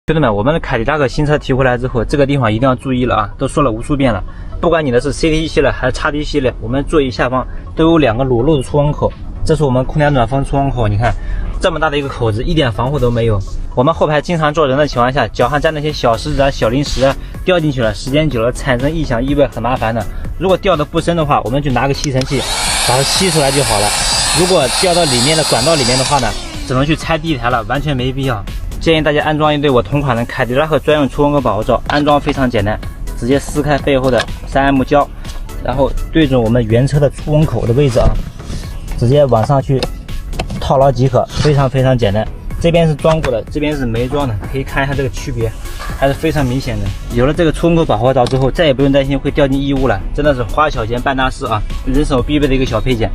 兄弟们，我们的凯迪拉克新车提回来之后，这个地方一定要注意了啊！都说了无数遍了，不管你的是 CT 系列还是 XD 系列，我们座椅下方都有2个裸露的出风口，这是我们空调暖风出风口，你看这么大的一个口子，一点防护都没有。我们后排经常坐人的情况下，脚上沾那些小石子啊、小零食啊掉进去了，时间久了产生异响异味很麻烦的。如果掉的不深的话，我们就拿个吸尘器把它吸出来就好了。如果掉到里面的管道里面的话呢，只能去拆地台了，完全没必要。建议大家安装一对我同款的凯迪拉克专用出风口保护罩，安装非常简单，直接撕开背后的3M 胶，然后对准我们原车的出风口的位置啊，直接往上去套牢即可，非常简单。这边是装过的，这边是没装的，可以看一下这个区别，还是非常明显的。有了这个出风口保护罩之后，再也不用担心会掉进异物了，真的是花小钱办大事啊，人手必备的一个小配件。